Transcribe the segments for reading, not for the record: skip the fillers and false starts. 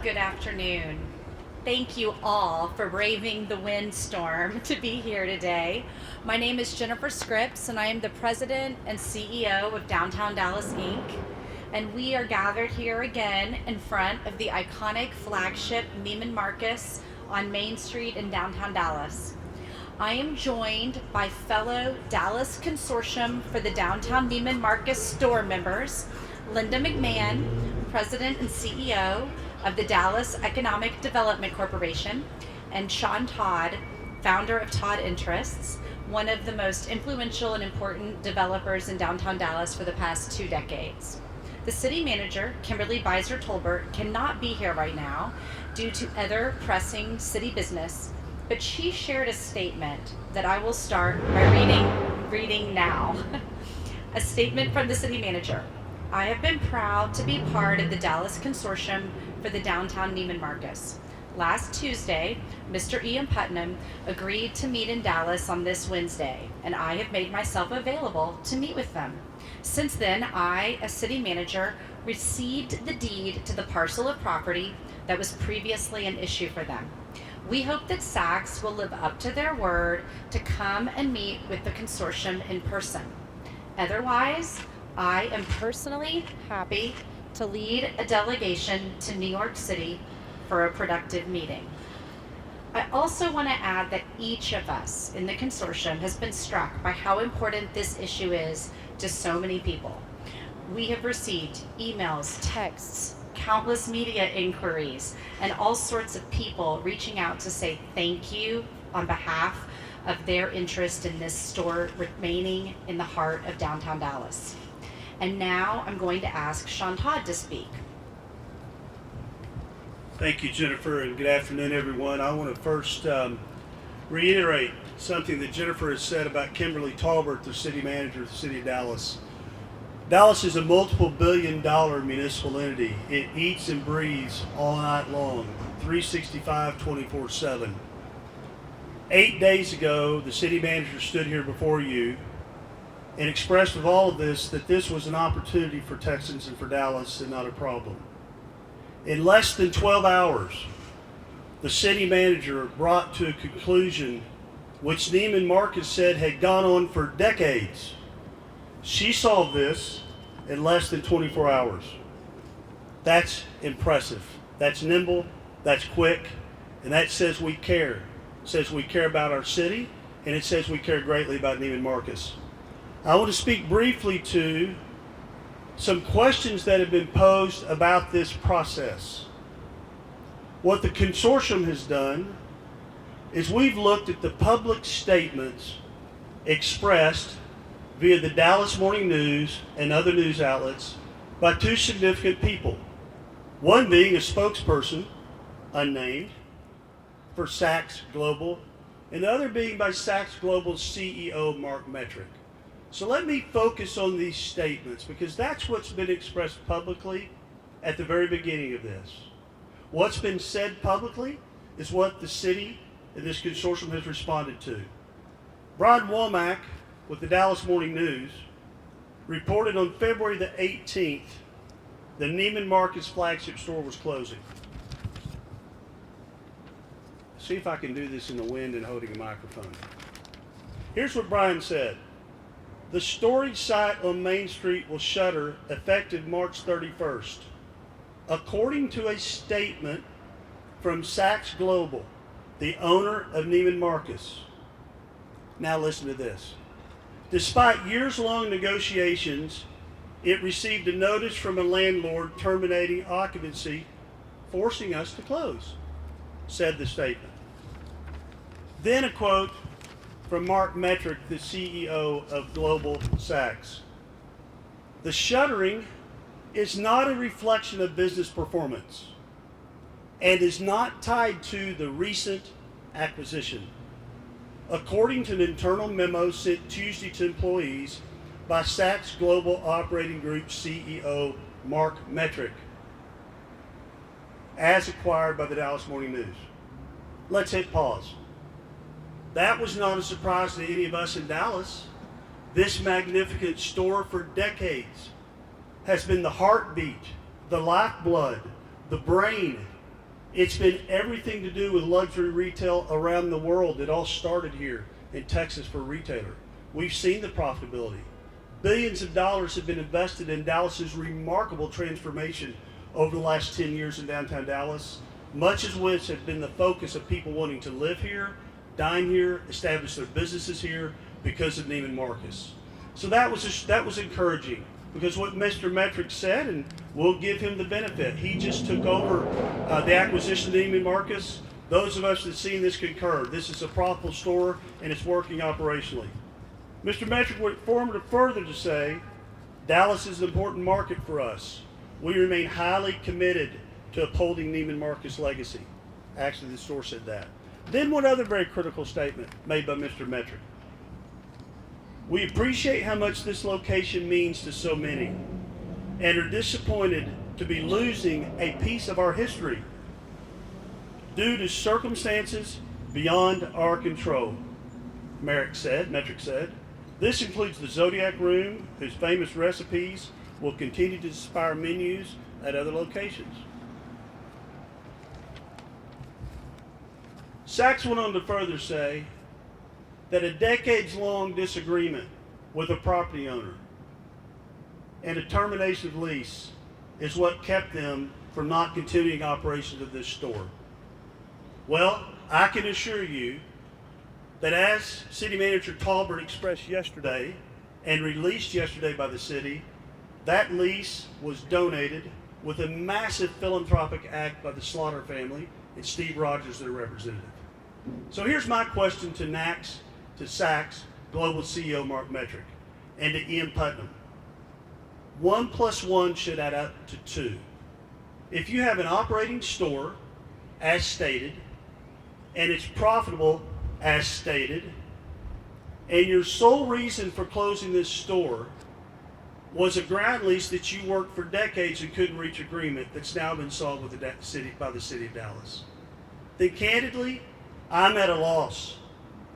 Good afternoon. Thank you all for braving the windstorm to be here today. My name is Jennifer Scripps, and I am the president and CEO of Downtown Dallas, Inc. And we are gathered here again in front of the iconic flagship Neiman Marcus on Main Street in downtown Dallas. I am joined by fellow Dallas Consortium for the Downtown Neiman Marcus store members, Linda McMahon, President and CEO of the Dallas Economic Development Corporation, and Sean Todd, founder of Todd Interests, one of the most influential and important developers in downtown Dallas for the past 2 decades. The city manager, Kimberly Beiser Tolbert, cannot be here right now due to other pressing city business, but she shared a statement that I will start by reading now. A statement from the city manager. I have been proud to be part of the Dallas Consortium for the Downtown Neiman Marcus. Last Tuesday, Mr. Ian Putnam agreed to meet in Dallas on this Wednesday, and I have made myself available to meet with them. Since then, I, as city manager, received the deed to the parcel of property that was previously an issue for them. We hope that Saks will live up to their word to come and meet with the consortium in person. Otherwise, I am personally happy to lead a delegation to New York City for a productive meeting. I also want to add that each of us in the consortium has been struck by how important this issue is to so many people. We have received emails, texts, countless media inquiries, and all sorts of people reaching out to say thank you on behalf of their interest in this store remaining in the heart of downtown Dallas. And now I'm going to ask Sean Todd to speak. Thank you, Jennifer, and good afternoon, everyone. I want to first reiterate something that Jennifer has said about Kimberly Tolbert, the city manager of the city of Dallas. Dallas is a multiple billion-dollar municipal entity. It eats and breathes all night long, 365, 24/7. 8 days ago, the city manager stood here before you and expressed with all of this that this was an opportunity for Texans and for Dallas and not a problem. In less than 12 hours, the city manager brought to a conclusion which Neiman Marcus said had gone on for decades. She solved this in less than 24 hours. That's impressive. That's nimble, that's quick, and that says we care. It says we care about our city, and it says we care greatly about Neiman Marcus. I want to speak briefly to some questions that have been posed about this process. What the consortium has done is we've looked at the public statements expressed via the Dallas Morning News and other news outlets by 2 significant people. One being a spokesperson, unnamed, for Saks Global, and the other being by Saks Global's CEO, Mark Metrick. So let me focus on these statements because that's what's been expressed publicly at the very beginning of this. What's been said publicly is what the city and this consortium has responded to. Brian Womack with the Dallas Morning News reported on February the 18th the Neiman Marcus flagship store was closing. See if I can do this in the wind and holding a microphone. Here's what Brian said. The storage site on Main Street will shutter effective March 31st. According to a statement from Saks Global, the owner of Neiman Marcus. Now listen to this. Despite years-long negotiations, it received a notice from a landlord terminating occupancy, forcing us to close, said the statement. Then a quote from Mark Metrick, the CEO of Global Saks. The shuttering is not a reflection of business performance and is not tied to the recent acquisition. According to an internal memo sent Tuesday to employees by Saks Global Operating Group CEO Mark Metrick, as acquired by the Dallas Morning News. Let's hit pause. That was not a surprise to any of us in Dallas. This magnificent store for decades has been the heartbeat, the lifeblood, the brain It's been everything to do with luxury retail around the world. It all started here in Texas for a retailer. We've seen the profitability. Billions of dollars have been invested in Dallas's remarkable transformation over the last 10 years in downtown Dallas, much of which has been the focus of people wanting to live here, dine here, establish their businesses here because of Neiman Marcus. So that was encouraging, because what Mr. Metrick said, and we'll give him the benefit, he just took over the acquisition of Neiman Marcus. Those of us that have seen this concur. This is a profitable store and it's working operationally. Mr. Metrick went further to say, Dallas is an important market for us. We remain highly committed to upholding Neiman Marcus' legacy. Actually, the store said that. Then one other very critical statement made by Mr. Metrick. We appreciate how much this location means to so many and are disappointed to be losing a piece of our history due to circumstances beyond our control. Metrick said, this includes the Zodiac Room, whose famous recipes will continue to inspire menus at other locations. Sachs went on to further say that a decades-long disagreement with a property owner and a termination of lease is what kept them from not continuing operations of this store. Well, I can assure you that as City Manager Talbert expressed yesterday and released yesterday by the city, that lease was donated with a massive philanthropic act by the Slaughter family and Steve Rogers, their representative. So here's my question to Sachs, Global CEO Mark Metrick, and to Ian Putnam. 1 + 1 should add up to 2. If you have an operating store, as stated, and it's profitable, as stated, and your sole reason for closing this store was a ground lease that you worked for decades and couldn't reach agreement that's now been solved with by the city of Dallas, then candidly, I'm at a loss.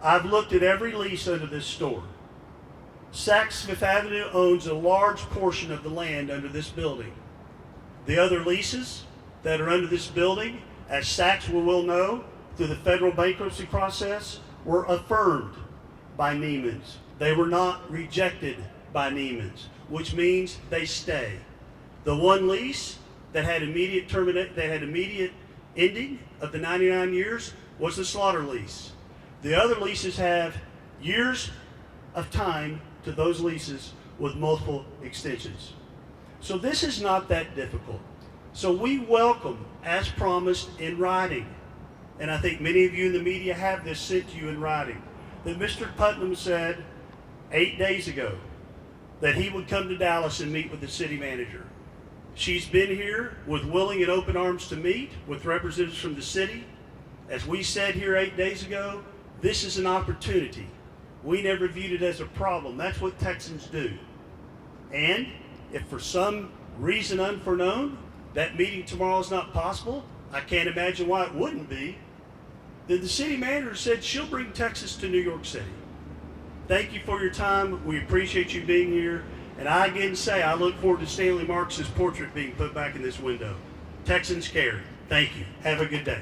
I've looked at every lease under this store. Saks Fifth Avenue owns a large portion of the land under this building. The other leases that are under this building, as Saks will know, through the federal bankruptcy process, were affirmed by Neiman's. They were not rejected by Neiman's, which means they stay. The one lease that had immediate ending of the 99 years was the Slaughter lease. The other leases have years of time to those leases with multiple extensions. So this is not that difficult. So we welcome, as promised in writing, and I think many of you in the media have this sent to you in writing, that Mr. Putnam said 8 days ago that he would come to Dallas and meet with the city manager. She's been here with willing and open arms to meet with representatives from the city. As we said here 8 days ago, this is an opportunity. We never viewed it as a problem. That's what Texans do. And if for some reason unforeknown that meeting tomorrow is not possible, I can't imagine why it wouldn't be, then the city manager said she'll bring Texas to New York City. Thank you for your time. We appreciate you being here. And I again say I look forward to Stanley Marcus's portrait being put back in this window. Texans care. Thank you. Have a good day.